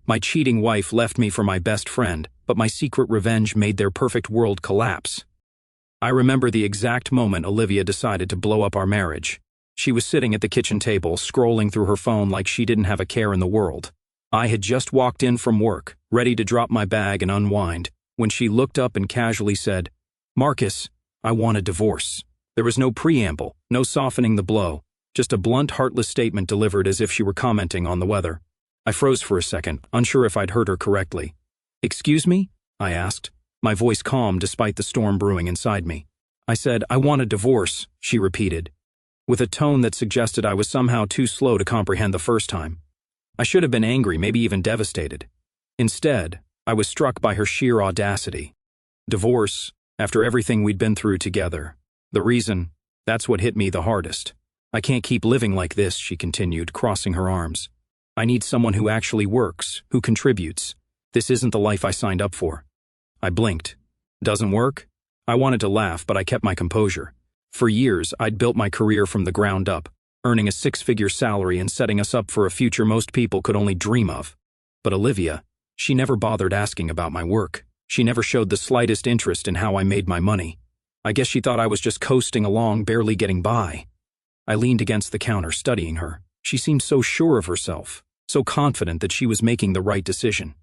My cheating wife left me for my best friend, but my secret revenge made their perfect world collapse. I remember the exact moment Olivia decided to blow up our marriage. She was sitting at the kitchen table, scrolling through her phone like she didn't have a care in the world. I had just walked in from work, ready to drop my bag and unwind, when she looked up and casually said, "Marcus, I want a divorce." There was no preamble, no softening the blow, just a blunt, heartless statement delivered as if she were commenting on the weather. I froze for a second, unsure if I'd heard her correctly. "Excuse me?" I asked, my voice calm despite the storm brewing inside me. "I said, I want a divorce," she repeated, with a tone that suggested I was somehow too slow to comprehend the first time. I should have been angry, maybe even devastated. Instead, I was struck by her sheer audacity. Divorce, after everything we'd been through together. The reason, that's what hit me the hardest. "I can't keep living like this," she continued, crossing her arms. "I need someone who actually works, who contributes. This isn't the life I signed up for." I blinked. "Doesn't work?" I wanted to laugh, but I kept my composure. For years, I'd built my career from the ground up, earning a six-figure salary and setting us up for a future most people could only dream of. But Olivia, she never bothered asking about my work. She never showed the slightest interest in how I made my money. I guess she thought I was just coasting along, barely getting by. I leaned against the counter, studying her. She seemed so sure of herself, so confident that she was making the right decision.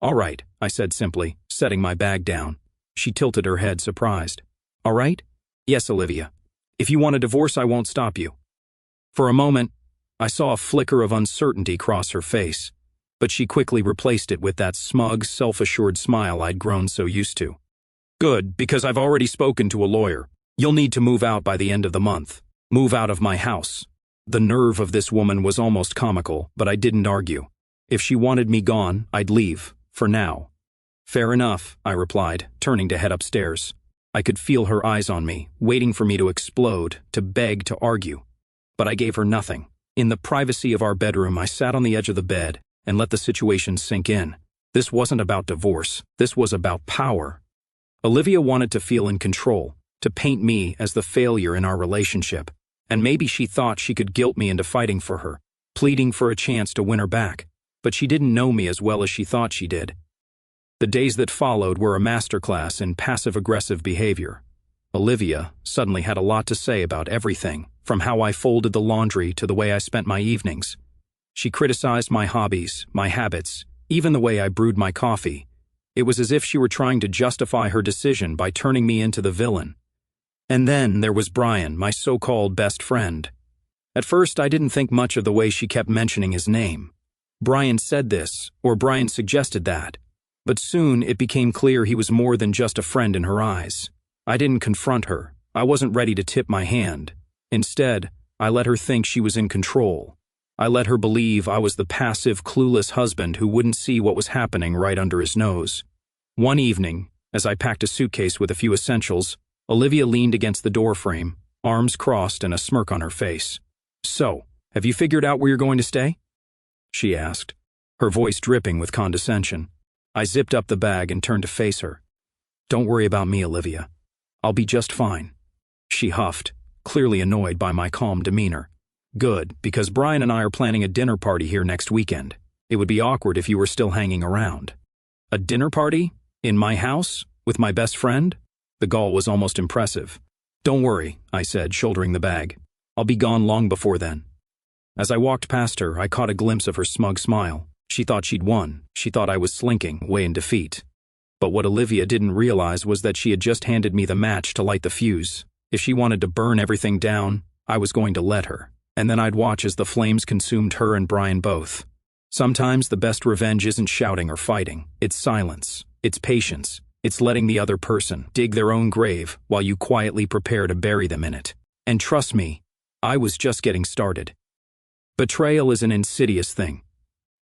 "All right," I said simply, setting my bag down. She tilted her head, surprised. "All right?" "Yes, Olivia. If you want a divorce, I won't stop you." For a moment, I saw a flicker of uncertainty cross her face, but she quickly replaced it with that smug, self-assured smile I'd grown so used to. "Good, because I've already spoken to a lawyer. You'll need to move out by the end of the month. Move out of my house." The nerve of this woman was almost comical, but I didn't argue. If she wanted me gone, I'd leave, for now. "Fair enough," I replied, turning to head upstairs. I could feel her eyes on me, waiting for me to explode, to beg, to argue. But I gave her nothing. In the privacy of our bedroom, I sat on the edge of the bed and let the situation sink in. This wasn't about divorce. This was about power. Olivia wanted to feel in control, to paint me as the failure in our relationship. And maybe she thought she could guilt me into fighting for her, pleading for a chance to win her back. But she didn't know me as well as she thought she did. The days that followed were a masterclass in passive-aggressive behavior. Olivia suddenly had a lot to say about everything, from how I folded the laundry to the way I spent my evenings. She criticized my hobbies, my habits, even the way I brewed my coffee. It was as if she were trying to justify her decision by turning me into the villain. And then there was Brian, my so-called best friend. At first, I didn't think much of the way she kept mentioning his name. Brian said this, or Brian suggested that. But soon it became clear he was more than just a friend in her eyes. I didn't confront her. I wasn't ready to tip my hand. Instead, I let her think she was in control. I let her believe I was the passive, clueless husband who wouldn't see what was happening right under his nose. One evening, as I packed a suitcase with a few essentials, Olivia leaned against the doorframe, arms crossed and a smirk on her face. "So, have you figured out where you're going to stay?" she asked, her voice dripping with condescension. I zipped up the bag and turned to face her. "Don't worry about me, Olivia. I'll be just fine." She huffed, clearly annoyed by my calm demeanor. "Good, because Brian and I are planning a dinner party here next weekend. It would be awkward if you were still hanging around." "A dinner party? In my house? With my best friend?" The gall was almost impressive. "Don't worry," I said, shouldering the bag. "I'll be gone long before then." As I walked past her, I caught a glimpse of her smug smile. She thought she'd won. She thought I was slinking, way in defeat. But what Olivia didn't realize was that she had just handed me the match to light the fuse. If she wanted to burn everything down, I was going to let her. And then I'd watch as the flames consumed her and Brian both. Sometimes the best revenge isn't shouting or fighting. It's silence. It's patience. It's letting the other person dig their own grave while you quietly prepare to bury them in it. And trust me, I was just getting started. Betrayal is an insidious thing.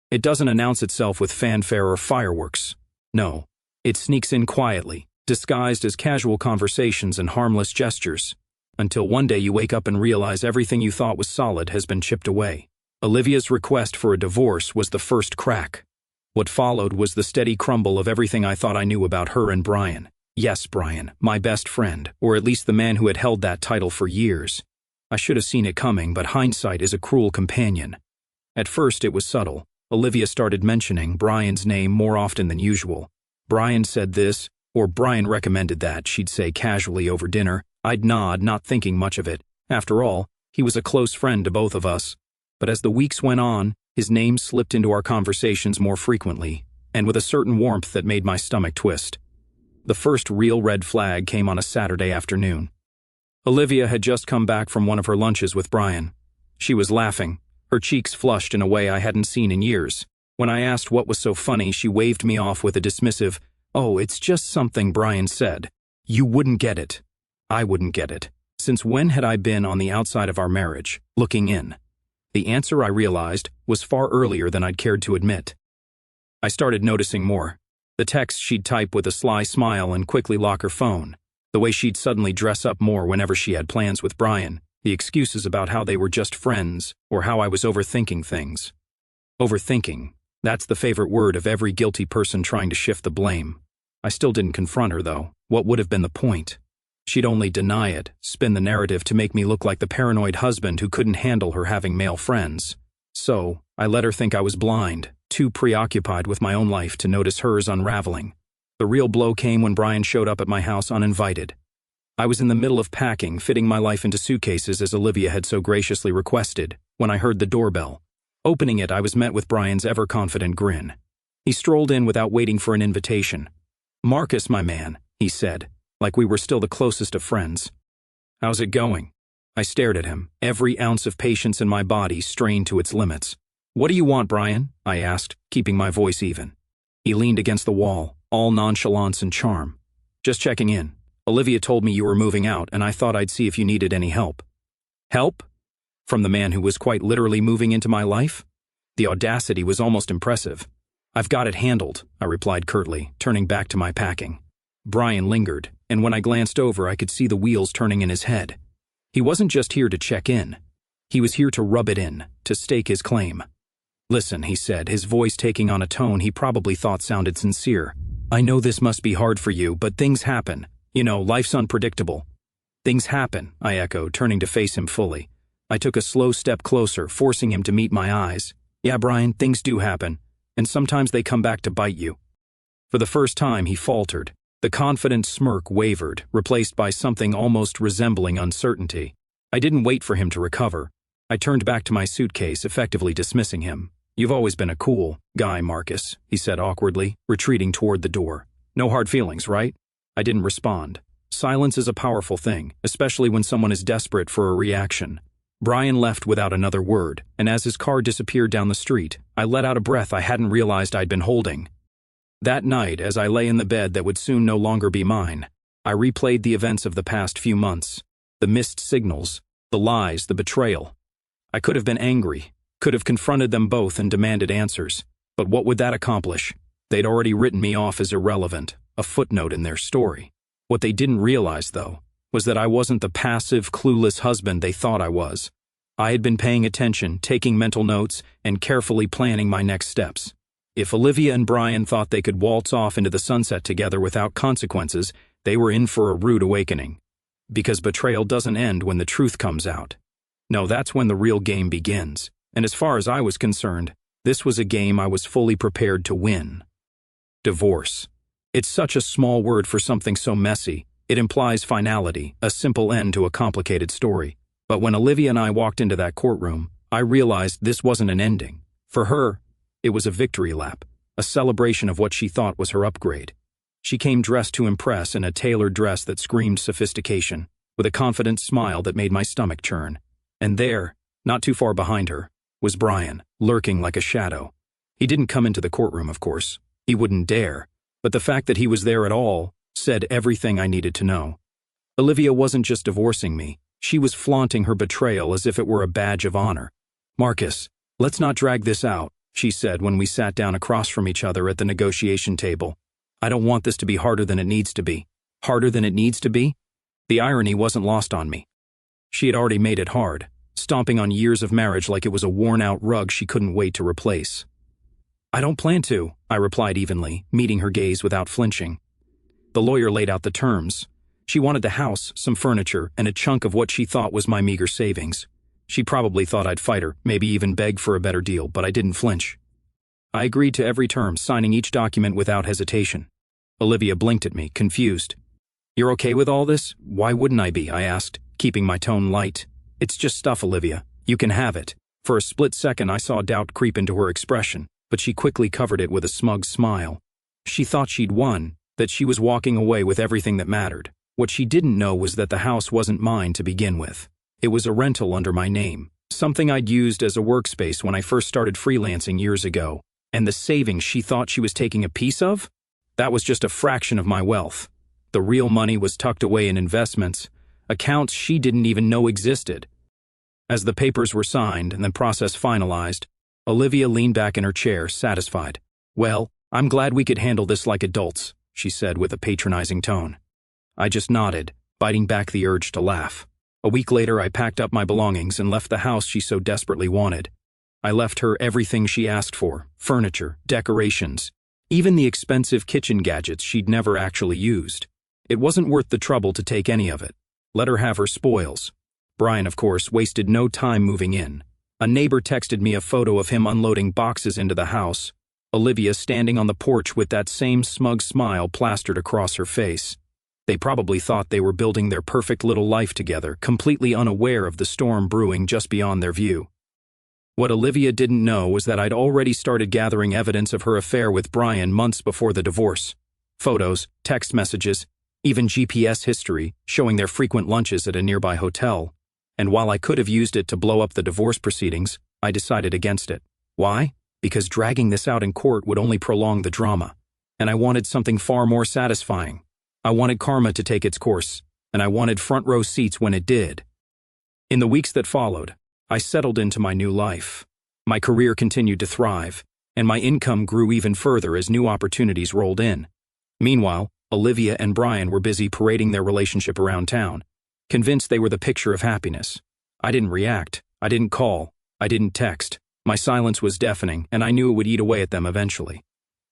It doesn't announce itself with fanfare or fireworks. No, it sneaks in quietly, disguised as casual conversations and harmless gestures, until one day you wake up and realize everything you thought was solid has been chipped away. Olivia's request for a divorce was the first crack. What followed was the steady crumble of everything I thought I knew about her and Brian. Yes, Brian, my best friend, or at least the man who had held that title for years. I should have seen it coming, but hindsight is a cruel companion. At first it was subtle. Olivia started mentioning Brian's name more often than usual. Brian said this, or Brian recommended that, she'd say casually over dinner. I'd nod, not thinking much of it. After all, he was a close friend to both of us. But as the weeks went on, his name slipped into our conversations more frequently, and with a certain warmth that made my stomach twist. The first real red flag came on a Saturday afternoon. Olivia had just come back from one of her lunches with Brian. She was laughing, her cheeks flushed in a way I hadn't seen in years. When I asked what was so funny, she waved me off with a dismissive, "Oh, it's just something Brian said. You wouldn't get it." I wouldn't get it. Since when had I been on the outside of our marriage, looking in? The answer, I realized, was far earlier than I'd cared to admit. I started noticing more. The texts she'd type with a sly smile and quickly lock her phone. The way she'd suddenly dress up more whenever she had plans with Brian. The excuses about how they were just friends, or how I was overthinking things. Overthinking. That's the favorite word of every guilty person trying to shift the blame. I still didn't confront her, though. What would have been the point? She'd only deny it, spin the narrative to make me look like the paranoid husband who couldn't handle her having male friends. So, I let her think I was blind, too preoccupied with my own life to notice hers unraveling. The real blow came when Brian showed up at my house uninvited. I was in the middle of packing, fitting my life into suitcases as Olivia had so graciously requested, when I heard the doorbell. Opening it, I was met with Brian's ever-confident grin. He strolled in without waiting for an invitation. "Marcus, my man," he said, like we were still the closest of friends. "How's it going?" I stared at him, every ounce of patience in my body strained to its limits. "What do you want, Brian?" I asked, keeping my voice even. He leaned against the wall, all nonchalance and charm. "Just checking in. Olivia told me you were moving out, and I thought I'd see if you needed any help." Help? From the man who was quite literally moving into my life? The audacity was almost impressive. "I've got it handled," I replied curtly, turning back to my packing. Brian lingered, and when I glanced over, I could see the wheels turning in his head. He wasn't just here to check in. He was here to rub it in, to stake his claim. "Listen," he said, his voice taking on a tone he probably thought sounded sincere. "I know this must be hard for you, but things happen. You know, life's unpredictable." "Things happen," I echoed, turning to face him fully. I took a slow step closer, forcing him to meet my eyes. "Yeah, Brian, things do happen, and sometimes they come back to bite you." For the first time, he faltered. The confident smirk wavered, replaced by something almost resembling uncertainty. I didn't wait for him to recover. I turned back to my suitcase, effectively dismissing him. "You've always been a cool guy, Marcus," he said awkwardly, retreating toward the door. "No hard feelings, right?" I didn't respond. Silence is a powerful thing, especially when someone is desperate for a reaction. Brian left without another word, and as his car disappeared down the street, I let out a breath I hadn't realized I'd been holding. That night, as I lay in the bed that would soon no longer be mine, I replayed the events of the past few months. The missed signals, the lies, the betrayal. I could have been angry, could have confronted them both and demanded answers. But what would that accomplish? They'd already written me off as irrelevant, a footnote in their story. What they didn't realize, though, was that I wasn't the passive, clueless husband they thought I was. I had been paying attention, taking mental notes, and carefully planning my next steps. If Olivia and Brian thought they could waltz off into the sunset together without consequences, they were in for a rude awakening. Because betrayal doesn't end when the truth comes out. No, that's when the real game begins. And as far as I was concerned, this was a game I was fully prepared to win. Divorce. It's such a small word for something so messy. It implies finality, a simple end to a complicated story. But when Olivia and I walked into that courtroom, I realized this wasn't an ending. For her, it was a victory lap, a celebration of what she thought was her upgrade. She came dressed to impress in a tailored dress that screamed sophistication, with a confident smile that made my stomach churn. And there, not too far behind her, was Brian, lurking like a shadow. He didn't come into the courtroom, of course. He wouldn't dare. But the fact that he was there at all said everything I needed to know. Olivia wasn't just divorcing me. She was flaunting her betrayal as if it were a badge of honor. "Marcus, let's not drag this out," she said when we sat down across from each other at the negotiation table. "I don't want this to be harder than it needs to be." Harder than it needs to be? The irony wasn't lost on me. She had already made it hard, stomping on years of marriage like it was a worn-out rug she couldn't wait to replace. "I don't plan to," I replied evenly, meeting her gaze without flinching. The lawyer laid out the terms. She wanted the house, some furniture, and a chunk of what she thought was my meager savings. She probably thought I'd fight her, maybe even beg for a better deal, but I didn't flinch. I agreed to every term, signing each document without hesitation. Olivia blinked at me, confused. "You're okay with all this?" "Why wouldn't I be?" I asked, keeping my tone light. "It's just stuff, Olivia. You can have it." For a split second I saw doubt creep into her expression, but she quickly covered it with a smug smile. She thought she'd won, that she was walking away with everything that mattered. What she didn't know was that the house wasn't mine to begin with. It was a rental under my name, something I'd used as a workspace when I first started freelancing years ago. And the savings she thought she was taking a piece of? That was just a fraction of my wealth. The real money was tucked away in investments, accounts she didn't even know existed. As the papers were signed and the process finalized, Olivia leaned back in her chair, satisfied. "Well, I'm glad we could handle this like adults," she said with a patronizing tone. I just nodded, biting back the urge to laugh. A week later, I packed up my belongings and left the house she so desperately wanted. I left her everything she asked for: furniture, decorations, even the expensive kitchen gadgets she'd never actually used. It wasn't worth the trouble to take any of it. Let her have her spoils. Brian, of course, wasted no time moving in. A neighbor texted me a photo of him unloading boxes into the house, Olivia standing on the porch with that same smug smile plastered across her face. They probably thought they were building their perfect little life together, completely unaware of the storm brewing just beyond their view. What Olivia didn't know was that I'd already started gathering evidence of her affair with Brian months before the divorce. Photos, text messages, even GPS history showing their frequent lunches at a nearby hotel. And while I could have used it to blow up the divorce proceedings, I decided against it. Why? Because dragging this out in court would only prolong the drama. And I wanted something far more satisfying. I wanted karma to take its course, and I wanted front row seats when it did. In the weeks that followed, I settled into my new life. My career continued to thrive, and my income grew even further as new opportunities rolled in. Meanwhile, Olivia and Brian were busy parading their relationship around town, convinced they were the picture of happiness. I didn't react. I didn't call. I didn't text. My silence was deafening, and I knew it would eat away at them eventually.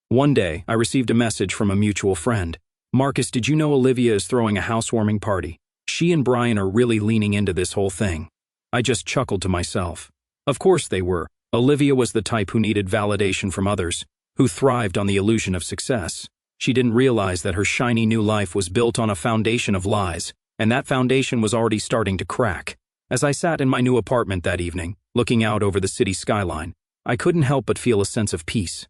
One day, I received a message from a mutual friend. "Marcus, did you know Olivia is throwing a housewarming party? She and Brian are really leaning into this whole thing." I just chuckled to myself. Of course they were. Olivia was the type who needed validation from others, who thrived on the illusion of success. She didn't realize that her shiny new life was built on a foundation of lies, and that foundation was already starting to crack. As I sat in my new apartment that evening, looking out over the city skyline, I couldn't help but feel a sense of peace.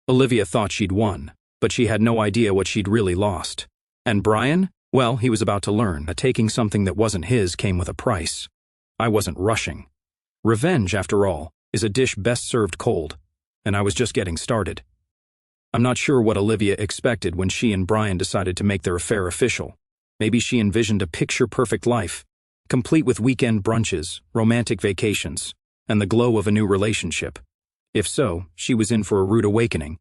Olivia thought she'd won, but she had no idea what she'd really lost. And Brian? Well, he was about to learn that taking something that wasn't his came with a price. I wasn't rushing. Revenge, after all, is a dish best served cold, and I was just getting started. I'm not sure what Olivia expected when she and Brian decided to make their affair official. Maybe she envisioned a picture-perfect life, complete with weekend brunches, romantic vacations, and the glow of a new relationship. If so, she was in for a rude awakening.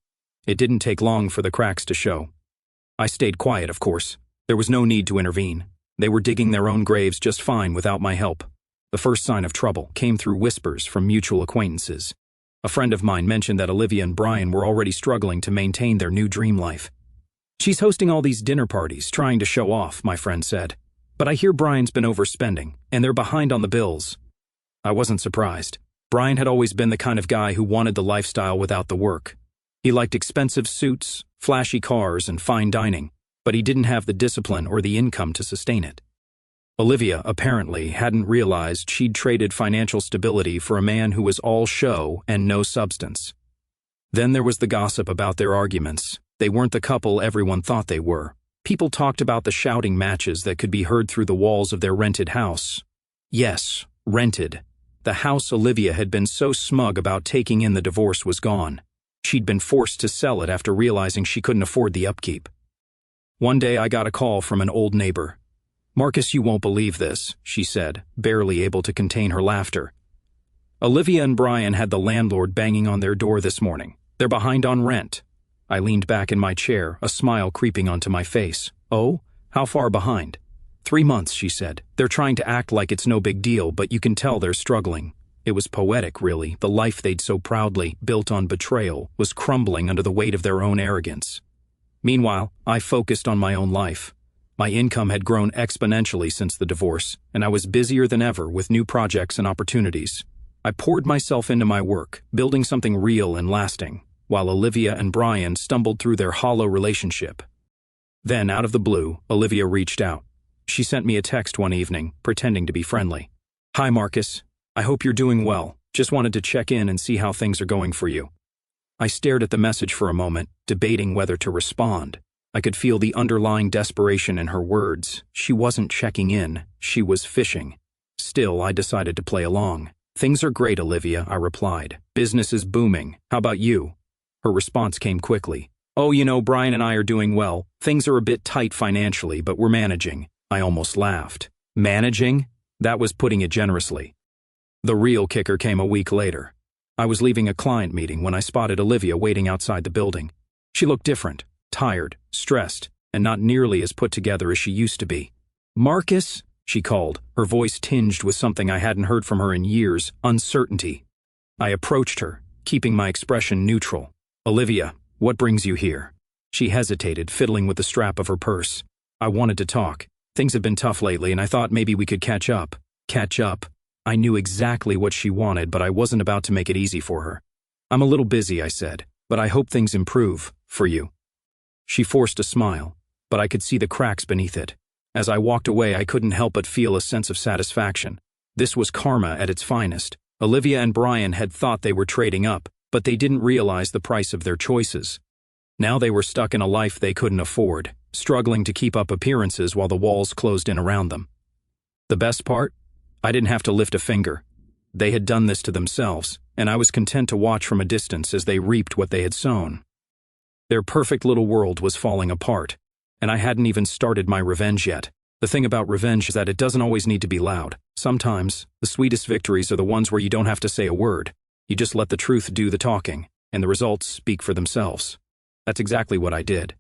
It didn't take long for the cracks to show. I stayed quiet, of course. There was no need to intervene. They were digging their own graves just fine without my help. The first sign of trouble came through whispers from mutual acquaintances. A friend of mine mentioned that Olivia and Brian were already struggling to maintain their new dream life. "She's hosting all these dinner parties, trying to show off," my friend said. "But I hear Brian's been overspending, and they're behind on the bills." I wasn't surprised. Brian had always been the kind of guy who wanted the lifestyle without the work. He liked expensive suits, flashy cars, and fine dining, but he didn't have the discipline or the income to sustain it. Olivia, apparently, hadn't realized she'd traded financial stability for a man who was all show and no substance. Then there was the gossip about their arguments. They weren't the couple everyone thought they were. People talked about the shouting matches that could be heard through the walls of their rented house. Yes, rented. The house Olivia had been so smug about taking in the divorce was gone. She'd been forced to sell it after realizing she couldn't afford the upkeep. One day I got a call from an old neighbor. "Marcus, you won't believe this," she said, barely able to contain her laughter. "Olivia and Brian had the landlord banging on their door this morning. They're behind on rent." I leaned back in my chair, a smile creeping onto my face. "Oh? How far behind?" 3 months, she said. "They're trying to act like it's no big deal, but you can tell they're struggling." It was poetic, really. The life they'd so proudly built on betrayal was crumbling under the weight of their own arrogance. Meanwhile, I focused on my own life. My income had grown exponentially since the divorce, and I was busier than ever with new projects and opportunities. I poured myself into my work, building something real and lasting. while Olivia and Brian stumbled through their hollow relationship. Then, out of the blue, Olivia reached out. She sent me a text one evening, pretending to be friendly. "Hi, Marcus. I hope you're doing well. Just wanted to check in and see how things are going for you." I stared at the message for a moment, debating whether to respond. I could feel the underlying desperation in her words. She wasn't checking in, she was fishing. Still, I decided to play along. "Things are great, Olivia," I replied. "Business is booming. How about you?" Her response came quickly. "Oh, Brian and I are doing well. Things are a bit tight financially, but we're managing." I almost laughed. Managing? That was putting it generously. The real kicker came a week later. I was leaving a client meeting when I spotted Olivia waiting outside the building. She looked different, tired, stressed, and not nearly as put together as she used to be. "Marcus," she called, her voice tinged with something I hadn't heard from her in years, uncertainty. I approached her, keeping my expression neutral. "Olivia, what brings you here?" She hesitated, fiddling with the strap of her purse. "I wanted to talk. Things have been tough lately, and I thought maybe we could catch up." Catch up? I knew exactly what she wanted, but I wasn't about to make it easy for her. "I'm a little busy," I said, "but I hope things improve, for you." She forced a smile, but I could see the cracks beneath it. As I walked away, I couldn't help but feel a sense of satisfaction. This was karma at its finest. Olivia and Brian had thought they were trading up, but they didn't realize the price of their choices. Now they were stuck in a life they couldn't afford, struggling to keep up appearances while the walls closed in around them. The best part? I didn't have to lift a finger. They had done this to themselves, and I was content to watch from a distance as they reaped what they had sown. Their perfect little world was falling apart, and I hadn't even started my revenge yet. The thing about revenge is that it doesn't always need to be loud. Sometimes, the sweetest victories are the ones where you don't have to say a word. You just let the truth do the talking, and the results speak for themselves. That's exactly what I did.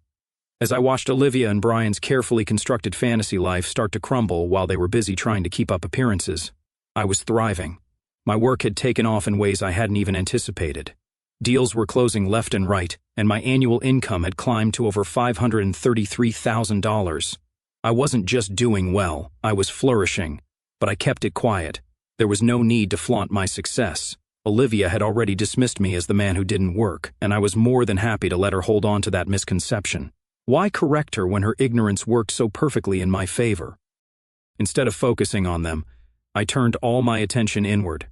As I watched Olivia and Brian's carefully constructed fantasy life start to crumble while they were busy trying to keep up appearances, I was thriving. My work had taken off in ways I hadn't even anticipated. Deals were closing left and right, and my annual income had climbed to over $533,000. I wasn't just doing well, I was flourishing, but I kept it quiet. There was no need to flaunt my success. Olivia had already dismissed me as the man who didn't work, and I was more than happy to let her hold on to that misconception. Why correct her when her ignorance worked so perfectly in my favor? Instead of focusing on them, I turned all my attention inward.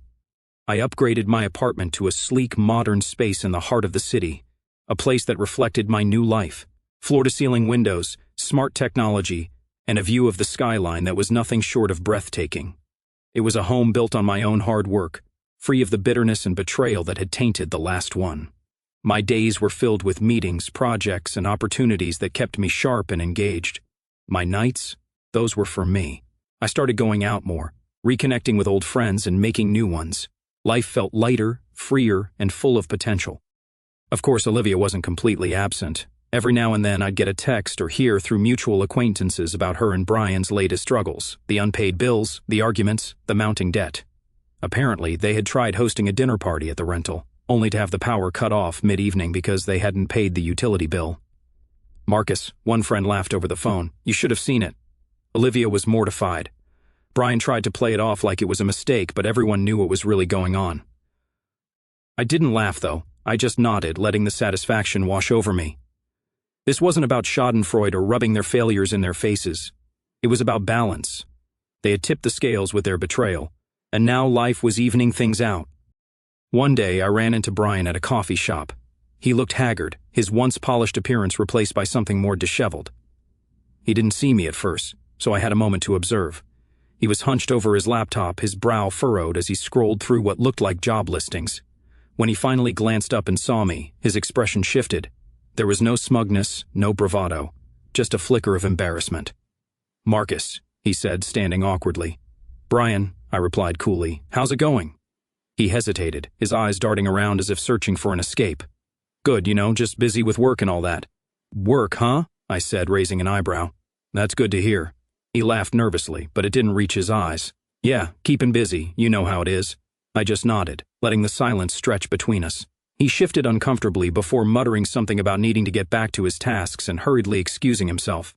I upgraded my apartment to a sleek, modern space in the heart of the city, a place that reflected my new life. Floor-to-ceiling windows, smart technology, and a view of the skyline that was nothing short of breathtaking. It was a home built on my own hard work, free of the bitterness and betrayal that had tainted the last one. My days were filled with meetings, projects, and opportunities that kept me sharp and engaged. My nights, those were for me. I started going out more, reconnecting with old friends and making new ones. Life felt lighter, freer, and full of potential. Of course, Olivia wasn't completely absent. Every now and then I'd get a text or hear through mutual acquaintances about her and Brian's latest struggles, the unpaid bills, the arguments, the mounting debt. Apparently, they had tried hosting a dinner party at the rental, only to have the power cut off mid-evening because they hadn't paid the utility bill. "Marcus," one friend laughed over the phone, "you should have seen it." Olivia was mortified. Brian tried to play it off like it was a mistake, but everyone knew what was really going on. I didn't laugh, though. I just nodded, letting the satisfaction wash over me. This wasn't about schadenfreude or rubbing their failures in their faces. It was about balance. They had tipped the scales with their betrayal, and now life was evening things out. One day, I ran into Brian at a coffee shop. He looked haggard, his once polished appearance replaced by something more disheveled. He didn't see me at first, so I had a moment to observe. He was hunched over his laptop, his brow furrowed as he scrolled through what looked like job listings. When he finally glanced up and saw me, his expression shifted. There was no smugness, no bravado, just a flicker of embarrassment. "Marcus," he said, standing awkwardly. "Brian," I replied coolly, "how's it going?" He hesitated, his eyes darting around as if searching for an escape. "Good, just busy with work and all that." "Work, huh?" I said, raising an eyebrow. "That's good to hear." He laughed nervously, but it didn't reach his eyes. "Yeah, keeping busy, you know how it is." I just nodded, letting the silence stretch between us. He shifted uncomfortably before muttering something about needing to get back to his tasks and hurriedly excusing himself.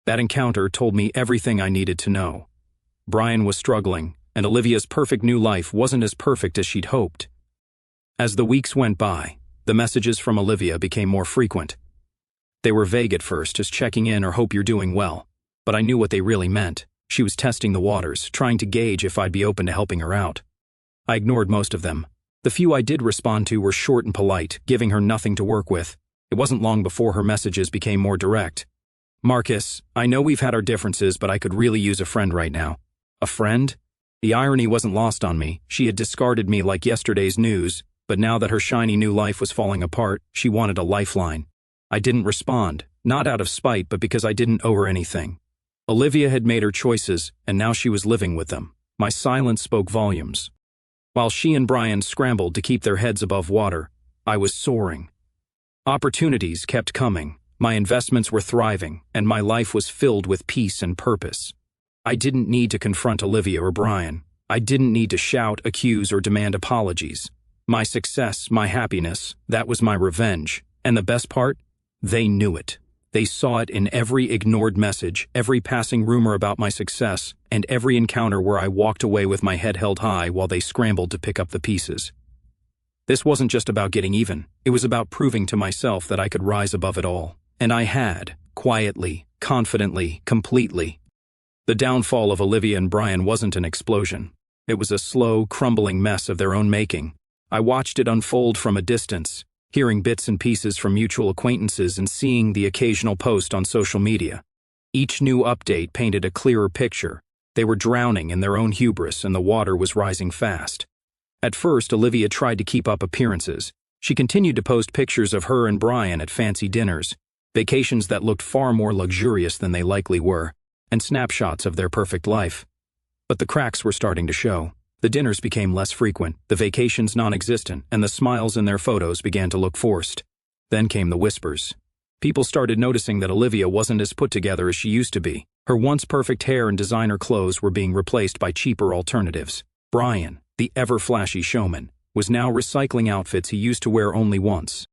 That encounter told me everything I needed to know. Brian was struggling, and Olivia's perfect new life wasn't as perfect as she'd hoped. As the weeks went by, The messages from Olivia became more frequent. They were vague at first, just checking in or hope you're doing well. But I knew what they really meant. She was testing the waters, trying to gauge if I'd be open to helping her out. I ignored most of them. The few I did respond to were short and polite, giving her nothing to work with. It wasn't long before her messages became more direct. "Marcus, I know we've had our differences, but I could really use a friend right now." A friend? The irony wasn't lost on me. She had discarded me like yesterday's news, but now that her shiny new life was falling apart, she wanted a lifeline. I didn't respond, not out of spite, but because I didn't owe her anything. Olivia had made her choices, and now she was living with them. My silence spoke volumes. While she and Brian scrambled to keep their heads above water, I was soaring. Opportunities kept coming, my investments were thriving, and my life was filled with peace and purpose. I didn't need to confront Olivia or Brian. I didn't need to shout, accuse, or demand apologies. My success, my happiness, that was my revenge. And the best part? They knew it. They saw it in every ignored message, every passing rumor about my success, and every encounter where I walked away with my head held high while they scrambled to pick up the pieces. This wasn't just about getting even. It was about proving to myself that I could rise above it all. And I had, quietly, confidently, completely. The downfall of Olivia and Brian wasn't an explosion. It was a slow, crumbling mess of their own making. I watched it unfold from a distance, hearing bits and pieces from mutual acquaintances and seeing the occasional post on social media. Each new update painted a clearer picture. They were drowning in their own hubris and the water was rising fast. At first, Olivia tried to keep up appearances. She continued to post pictures of her and Brian at fancy dinners, vacations that looked far more luxurious than they likely were, and snapshots of their perfect life. But the cracks were starting to show. The dinners became less frequent, the vacations non-existent, and the smiles in their photos began to look forced. Then came the whispers. People started noticing that Olivia wasn't as put together as she used to be. Her once perfect hair and designer clothes were being replaced by cheaper alternatives. Brian, the ever-flashy showman, was now recycling outfits he used to wear only once.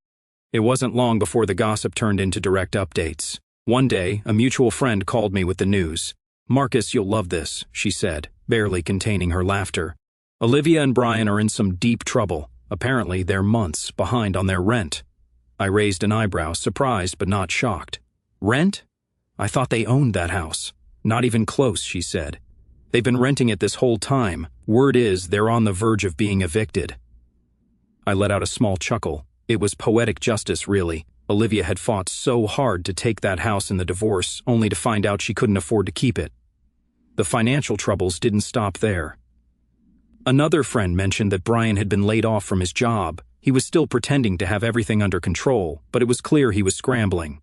It wasn't long before the gossip turned into direct updates. One day, a mutual friend called me with the news. "Marcus, you'll love this," she said, barely containing her laughter. "Olivia and Brian are in some deep trouble. Apparently, they're months behind on their rent." I raised an eyebrow, surprised but not shocked. "Rent? I thought they owned that house." "Not even close," she said. "They've been renting it this whole time. Word is they're on the verge of being evicted." I let out a small chuckle. It was poetic justice, really. Olivia had fought so hard to take that house in the divorce, only to find out she couldn't afford to keep it. The financial troubles didn't stop there. Another friend mentioned that Brian had been laid off from his job. He was still pretending to have everything under control, but it was clear he was scrambling.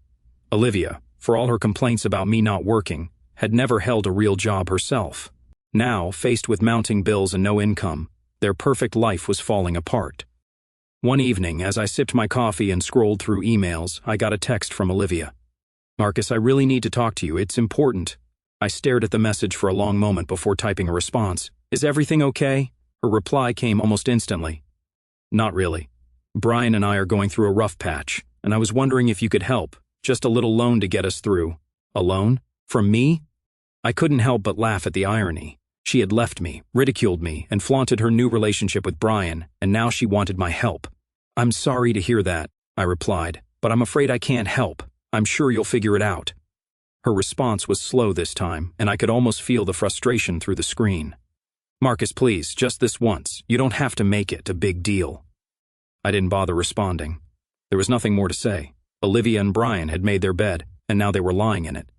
Olivia, for all her complaints about me not working, had never held a real job herself. Now, faced with mounting bills and no income, their perfect life was falling apart. One evening, as I sipped my coffee and scrolled through emails, I got a text from Olivia. "Marcus, I really need to talk to you. It's important." I stared at the message for a long moment before typing a response. "Is everything okay?" Her reply came almost instantly. "Not really. Brian and I are going through a rough patch, and I was wondering if you could help. Just a little loan to get us through." "A loan? From me?" I couldn't help but laugh at the irony. She had left me, ridiculed me, and flaunted her new relationship with Brian, and now she wanted my help. "I'm sorry to hear that," I replied, "but I'm afraid I can't help. I'm sure you'll figure it out." Her response was slow this time, and I could almost feel the frustration through the screen. "Marcus, please, just this once. You don't have to make it a big deal." I didn't bother responding. There was nothing more to say. Olivia and Brian had made their bed, and now they were lying in it.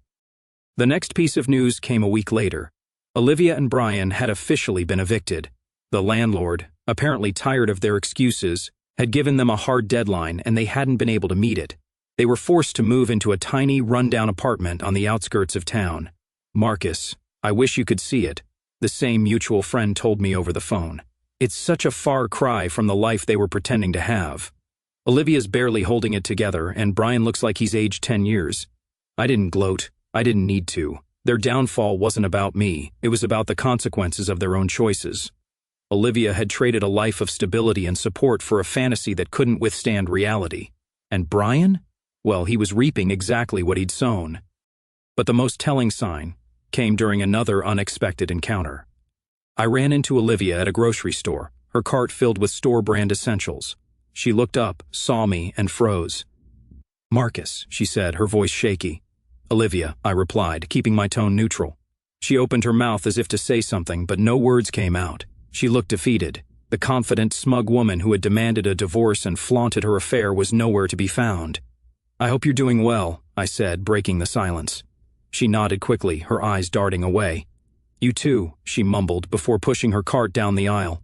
The next piece of news came a week later. Olivia and Brian had officially been evicted. The landlord, apparently tired of their excuses, had given them a hard deadline and they hadn't been able to meet it. They were forced to move into a tiny, run-down apartment on the outskirts of town. "Marcus, I wish you could see it," the same mutual friend told me over the phone. "It's such a far cry from the life they were pretending to have. Olivia's barely holding it together and Brian looks like he's aged 10 years. I didn't gloat. I didn't need to. Their downfall wasn't about me. It was about the consequences of their own choices. Olivia had traded a life of stability and support for a fantasy that couldn't withstand reality. And Brian? Well, he was reaping exactly what he'd sown. But the most telling sign came during another unexpected encounter. I ran into Olivia at a grocery store, her cart filled with store-brand essentials. She looked up, saw me, and froze. "Marcus," she said, her voice shaky. "Olivia," I replied, keeping my tone neutral. She opened her mouth as if to say something, but no words came out. She looked defeated. The confident, smug woman who had demanded a divorce and flaunted her affair was nowhere to be found. "I hope you're doing well," I said, breaking the silence. She nodded quickly, her eyes darting away. "You too," she mumbled before pushing her cart down the aisle.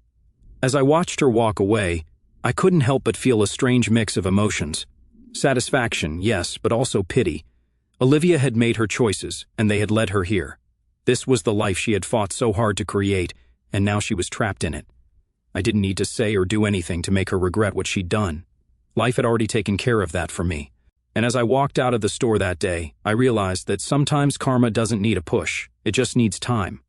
As I watched her walk away, I couldn't help but feel a strange mix of emotions. Satisfaction, yes, but also pity. Olivia had made her choices, and they had led her here. This was the life she had fought so hard to create, and now she was trapped in it. I didn't need to say or do anything to make her regret what she'd done. Life had already taken care of that for me. And as I walked out of the store that day, I realized that sometimes karma doesn't need a push, it just needs time.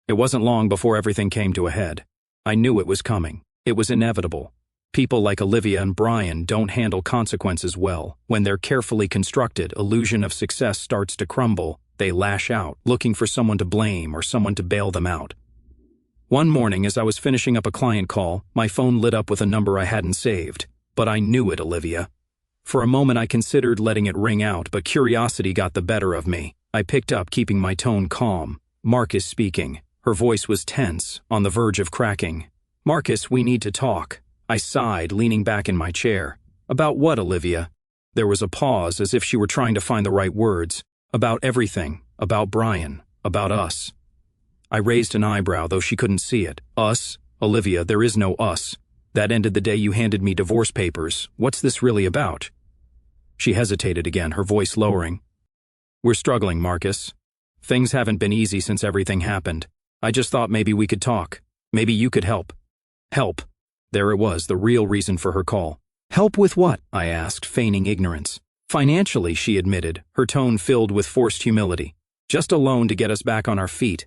It wasn't long before everything came to a head. I knew it was coming. It was inevitable. People like Olivia and Brian don't handle consequences well. When their carefully constructed illusion of success starts to crumble, they lash out, looking for someone to blame or someone to bail them out. One morning, as I was finishing up a client call, my phone lit up with a number I hadn't saved. But I knew it, Olivia. For a moment I considered letting it ring out, but curiosity got the better of me. I picked up, keeping my tone calm. Marcus speaking. Her voice was tense, on the verge of cracking. "Marcus, we need to talk." I sighed, leaning back in my chair. "About what, Olivia?" There was a pause, as if she were trying to find the right words. "About everything. About Brian. About us." I raised an eyebrow, though she couldn't see it. "Us? Olivia, there is no us. That ended the day you handed me divorce papers. What's this really about?" She hesitated again, her voice lowering. "We're struggling, Marcus. Things haven't been easy since everything happened. I just thought maybe we could talk. Maybe you could help." Help. There it was, the real reason for her call. "Help with what?" I asked, feigning ignorance. "Financially," she admitted, her tone filled with forced humility. "Just a loan to get us back on our feet."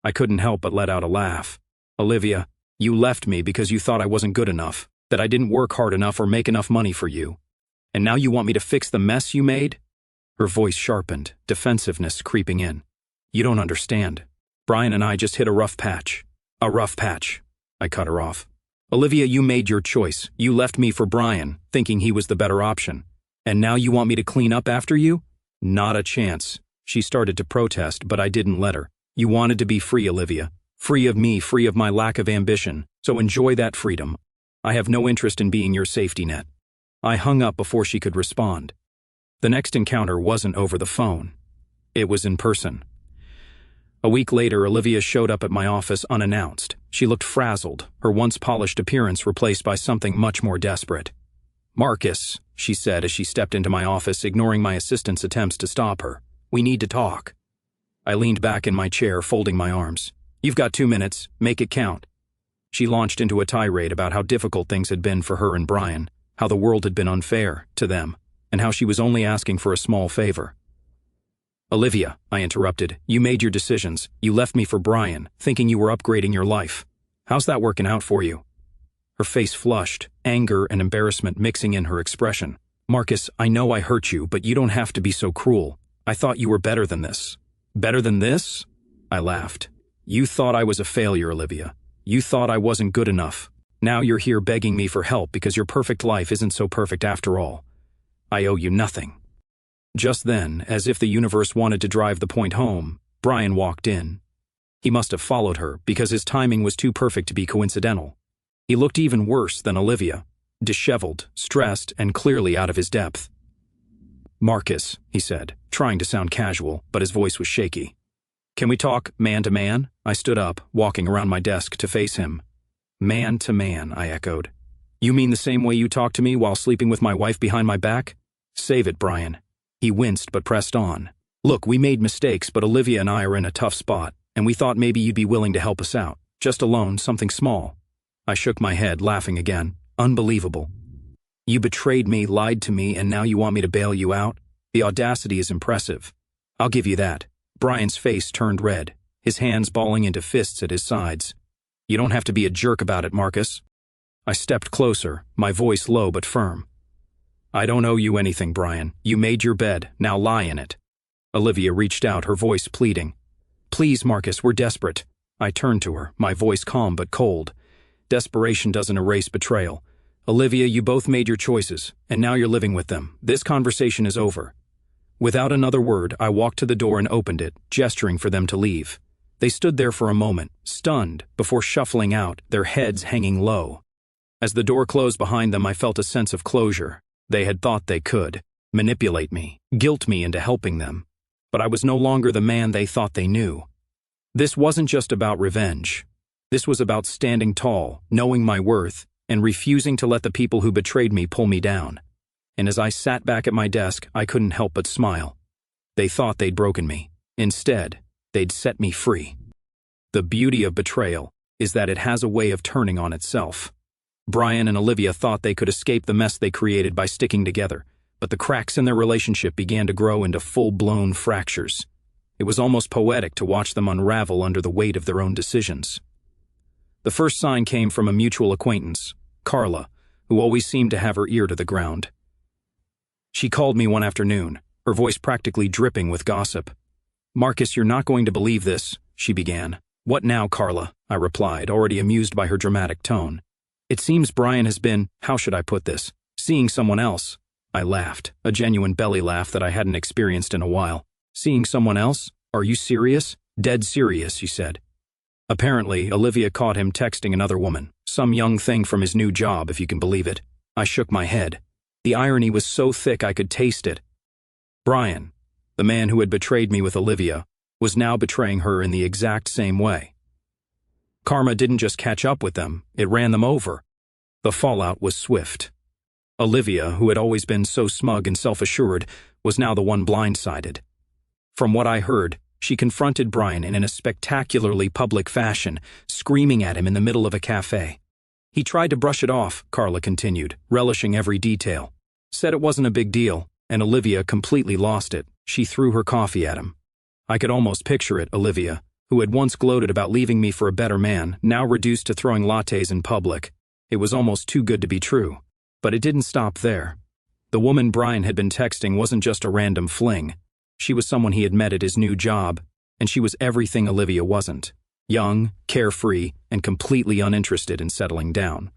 I couldn't help but let out a laugh. "Olivia, you left me because you thought I wasn't good enough, that I didn't work hard enough or make enough money for you. And now you want me to fix the mess you made?" Her voice sharpened, defensiveness creeping in. "You don't understand. Brian and I just hit a rough patch." "A rough patch." I cut her off. "Olivia, you made your choice. You left me for Brian, thinking he was the better option. And now you want me to clean up after you? Not a chance." She started to protest, but I didn't let her. "You wanted to be free, Olivia. Free of me, free of my lack of ambition. So enjoy that freedom. I have no interest in being your safety net." I hung up before she could respond. The next encounter wasn't over the phone. It was in person. A week later, Olivia showed up at my office unannounced. She looked frazzled, her once polished appearance replaced by something much more desperate. "Marcus," she said as she stepped into my office, ignoring my assistant's attempts to stop her. "We need to talk." I leaned back in my chair, folding my arms. "You've got 2 minutes. Make it count." She launched into a tirade about how difficult things had been for her and Brian, how the world had been unfair to them, and how she was only asking for a small favor. "Olivia," I interrupted, "you made your decisions. You left me for Brian, thinking you were upgrading your life. How's that working out for you?" Her face flushed, anger and embarrassment mixing in her expression. "Marcus, I know I hurt you, but you don't have to be so cruel. I thought you were better than this." "Better than this?" I laughed. "You thought I was a failure, Olivia. You thought I wasn't good enough. Now you're here begging me for help because your perfect life isn't so perfect after all. I owe you nothing." Just then, as if the universe wanted to drive the point home, Brian walked in. He must have followed her because his timing was too perfect to be coincidental. He looked even worse than Olivia, disheveled, stressed, and clearly out of his depth. "Marcus," he said, trying to sound casual, but his voice was shaky. "Can we talk man to man?" I stood up, walking around my desk to face him. "Man to man," I echoed. "You mean the same way you talked to me while sleeping with my wife behind my back?" "Save it, Brian." He winced but pressed on. "Look, we made mistakes, but Olivia and I are in a tough spot, and we thought maybe you'd be willing to help us out. Just a loan, something small." I shook my head, laughing again. "Unbelievable. You betrayed me, lied to me, and now you want me to bail you out? The audacity is impressive. I'll give you that." Brian's face turned red, his hands balling into fists at his sides. "You don't have to be a jerk about it, Marcus." I stepped closer, my voice low but firm. "I don't owe you anything, Brian. You made your bed, now lie in it." Olivia reached out, her voice pleading. "Please, Marcus, we're desperate." I turned to her, my voice calm but cold. "Desperation doesn't erase betrayal. Olivia, you both made your choices, and now you're living with them. This conversation is over. Without another word, I walked to the door and opened it, gesturing for them to leave. They stood there for a moment, stunned, before shuffling out, their heads hanging low. As the door closed behind them, I felt a sense of closure. They had thought they could manipulate me, guilt me into helping them. But I was no longer the man they thought they knew. This wasn't just about revenge. This was about standing tall, knowing my worth, and refusing to let the people who betrayed me pull me down. And as I sat back at my desk, I couldn't help but smile. They thought they'd broken me. Instead, they'd set me free. The beauty of betrayal is that it has a way of turning on itself. Brian and Olivia thought they could escape the mess they created by sticking together, but the cracks in their relationship began to grow into full-blown fractures. It was almost poetic to watch them unravel under the weight of their own decisions. The first sign came from a mutual acquaintance, Carla, who always seemed to have her ear to the ground. She called me one afternoon, her voice practically dripping with gossip. "Marcus, you're not going to believe this," she began. "What now, Carla?" I replied, already amused by her dramatic tone. "It seems Brian has been, how should I put this, seeing someone else." I laughed, a genuine belly laugh that I hadn't experienced in a while. "Seeing someone else? Are you serious?" "Dead serious," she said. Apparently, Olivia caught him texting another woman, some young thing from his new job, if you can believe it. I shook my head. The irony was so thick I could taste it. Brian, the man who had betrayed me with Olivia, was now betraying her in the exact same way. Karma didn't just catch up with them, it ran them over. The fallout was swift. Olivia, who had always been so smug and self-assured, was now the one blindsided. From what I heard, she confronted Brian in a spectacularly public fashion, screaming at him in the middle of a cafe. He tried to brush it off, Carla continued, relishing every detail. Said it wasn't a big deal, and Olivia completely lost it. She threw her coffee at him. I could almost picture it, Olivia, who had once gloated about leaving me for a better man, now reduced to throwing lattes in public. It was almost too good to be true. But it didn't stop there. The woman Brian had been texting wasn't just a random fling. She was someone he had met at his new job, and she was everything Olivia wasn't. Young, carefree, and completely uninterested in settling down.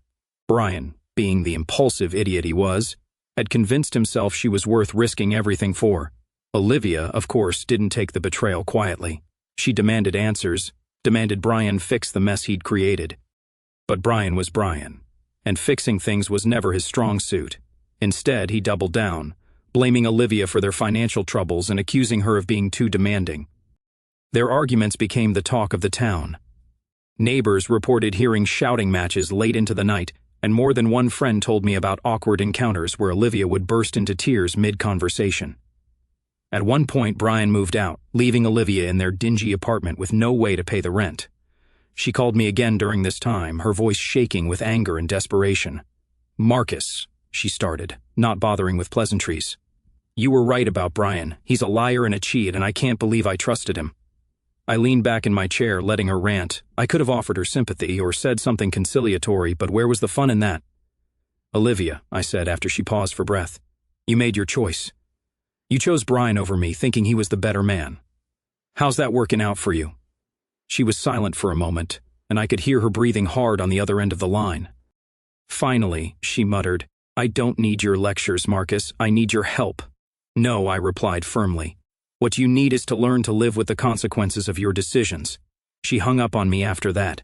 Brian, being the impulsive idiot he was, had convinced himself she was worth risking everything for. Olivia, of course, didn't take the betrayal quietly. She demanded answers, demanded Brian fix the mess he'd created. But Brian was Brian, and fixing things was never his strong suit. Instead, he doubled down, blaming Olivia for their financial troubles and accusing her of being too demanding. Their arguments became the talk of the town. Neighbors reported hearing shouting matches late into the night, and more than one friend told me about awkward encounters where Olivia would burst into tears mid-conversation. At one point, Brian moved out, leaving Olivia in their dingy apartment with no way to pay the rent. She called me again during this time, her voice shaking with anger and desperation. "Marcus," she started, not bothering with pleasantries. "You were right about Brian. He's a liar and a cheat, and I can't believe I trusted him." I leaned back in my chair, letting her rant. I could have offered her sympathy or said something conciliatory, but where was the fun in that? "Olivia," I said after she paused for breath, "you made your choice. You chose Brian over me, thinking he was the better man. How's that working out for you?" She was silent for a moment, and I could hear her breathing hard on the other end of the line. Finally, she muttered, "I don't need your lectures, Marcus. I need your help." "No," I replied firmly. "What you need is to learn to live with the consequences of your decisions." She hung up on me after that.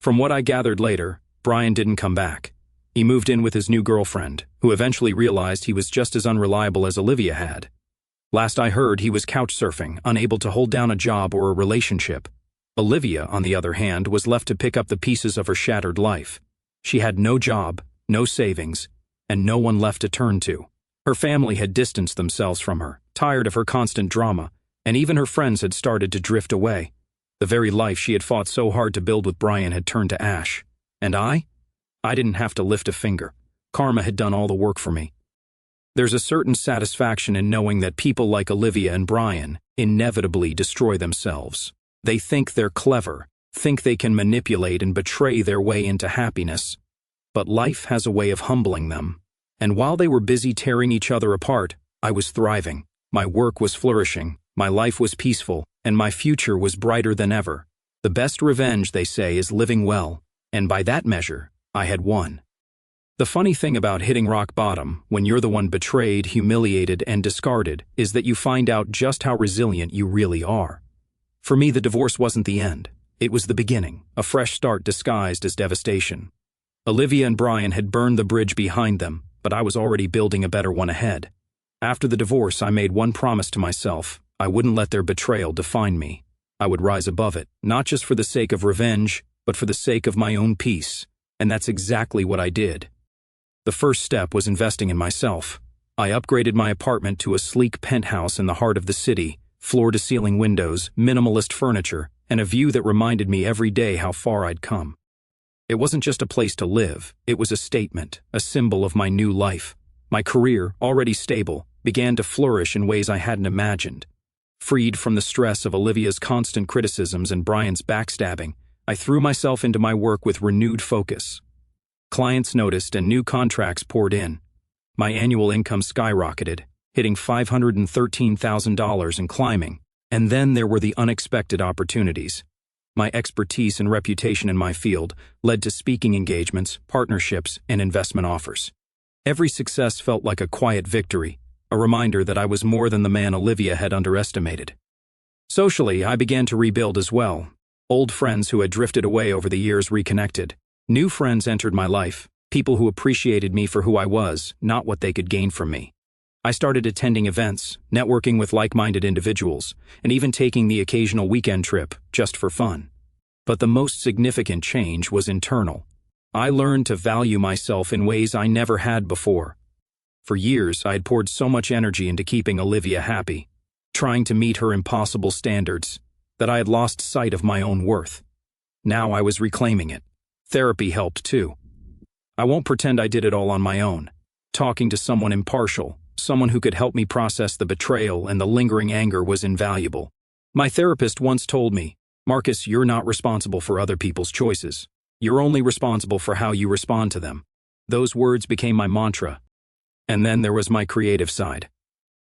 From what I gathered later, Brian didn't come back. He moved in with his new girlfriend, who eventually realized he was just as unreliable as Olivia had. Last I heard, he was couch surfing, unable to hold down a job or a relationship. Olivia, on the other hand, was left to pick up the pieces of her shattered life. She had no job, no savings, and no one left to turn to. Her family had distanced themselves from her, tired of her constant drama, and even her friends had started to drift away. The very life she had fought so hard to build with Brian had turned to ash. And I didn't have to lift a finger. Karma had done all the work for me. There's a certain satisfaction in knowing that people like Olivia and Brian inevitably destroy themselves. They think they're clever, think they can manipulate and betray their way into happiness. But life has a way of humbling them. And while they were busy tearing each other apart, I was thriving. My work was flourishing, my life was peaceful, and my future was brighter than ever. The best revenge, they say, is living well, and by that measure, I had won. The funny thing about hitting rock bottom, when you're the one betrayed, humiliated, and discarded, is that you find out just how resilient you really are. For me, the divorce wasn't the end. It was the beginning, a fresh start disguised as devastation. Olivia and Brian had burned the bridge behind them, but I was already building a better one ahead. After the divorce, I made one promise to myself: I wouldn't let their betrayal define me. I would rise above it, not just for the sake of revenge, but for the sake of my own peace. And that's exactly what I did. The first step was investing in myself. I upgraded my apartment to a sleek penthouse in the heart of the city, floor-to-ceiling windows, minimalist furniture, and a view that reminded me every day how far I'd come. It wasn't just a place to live, it was a statement, a symbol of my new life. My career, already stable, began to flourish in ways I hadn't imagined. Freed from the stress of Olivia's constant criticisms and Brian's backstabbing, I threw myself into my work with renewed focus. Clients noticed and new contracts poured in. My annual income skyrocketed, hitting $513,000 and climbing. And then there were the unexpected opportunities. My expertise and reputation in my field led to speaking engagements, partnerships, and investment offers. Every success felt like a quiet victory, a reminder that I was more than the man Olivia had underestimated. Socially, I began to rebuild as well. Old friends who had drifted away over the years reconnected. New friends entered my life, people who appreciated me for who I was, not what they could gain from me. I started attending events, networking with like-minded individuals, and even taking the occasional weekend trip, just for fun. But the most significant change was internal. I learned to value myself in ways I never had before. For years, I had poured so much energy into keeping Olivia happy, trying to meet her impossible standards, that I had lost sight of my own worth. Now I was reclaiming it. Therapy helped too. I won't pretend I did it all on my own. Talking to someone impartial, someone who could help me process the betrayal and the lingering anger, was invaluable. My therapist once told me, "Marcus, you're not responsible for other people's choices. You're only responsible for how you respond to them." Those words became my mantra. And then there was my creative side.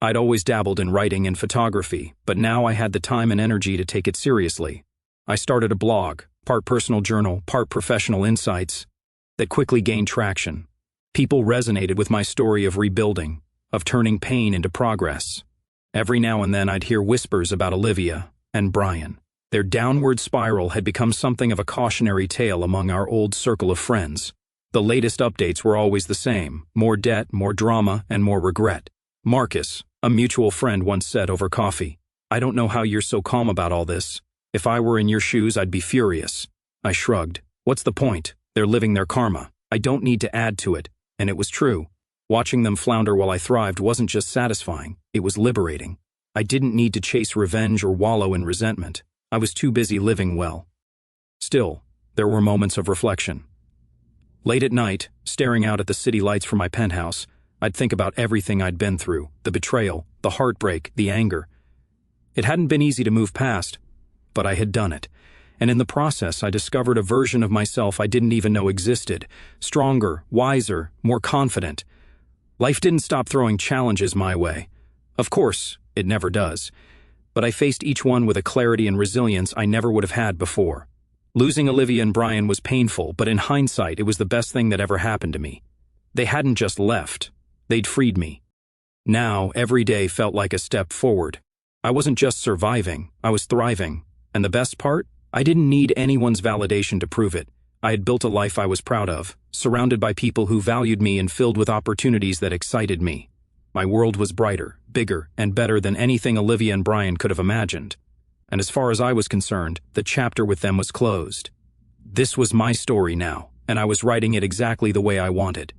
I'd always dabbled in writing and photography, but now I had the time and energy to take it seriously. I started a blog, part personal journal, part professional insights, that quickly gained traction. People resonated with my story of rebuilding, of turning pain into progress. Every now and then I'd hear whispers about Olivia and Brian. Their downward spiral had become something of a cautionary tale among our old circle of friends. The latest updates were always the same: more debt, more drama, and more regret. "Marcus," a mutual friend once said over coffee, "I don't know how you're so calm about all this. If I were in your shoes, I'd be furious." I shrugged. What's the point? They're living their karma. I don't need to add to it. And it was true. Watching them flounder while I thrived wasn't just satisfying, it was liberating. I didn't need to chase revenge or wallow in resentment. I was too busy living well. Still, there were moments of reflection. Late at night, staring out at the city lights from my penthouse, I'd think about everything I'd been through: the betrayal, the heartbreak, the anger. It hadn't been easy to move past, but I had done it. And in the process, I discovered a version of myself I didn't even know existed. Stronger, wiser, more confident. Life didn't stop throwing challenges my way. Of course, it never does. But I faced each one with a clarity and resilience I never would have had before. Losing Olivia and Brian was painful, but in hindsight, it was the best thing that ever happened to me. They hadn't just left. They'd freed me. Now, every day felt like a step forward. I wasn't just surviving, I was thriving. And the best part? I didn't need anyone's validation to prove it. I had built a life I was proud of, surrounded by people who valued me and filled with opportunities that excited me. My world was brighter, bigger, and better than anything Olivia and Brian could have imagined. And as far as I was concerned, the chapter with them was closed. This was my story now, and I was writing it exactly the way I wanted.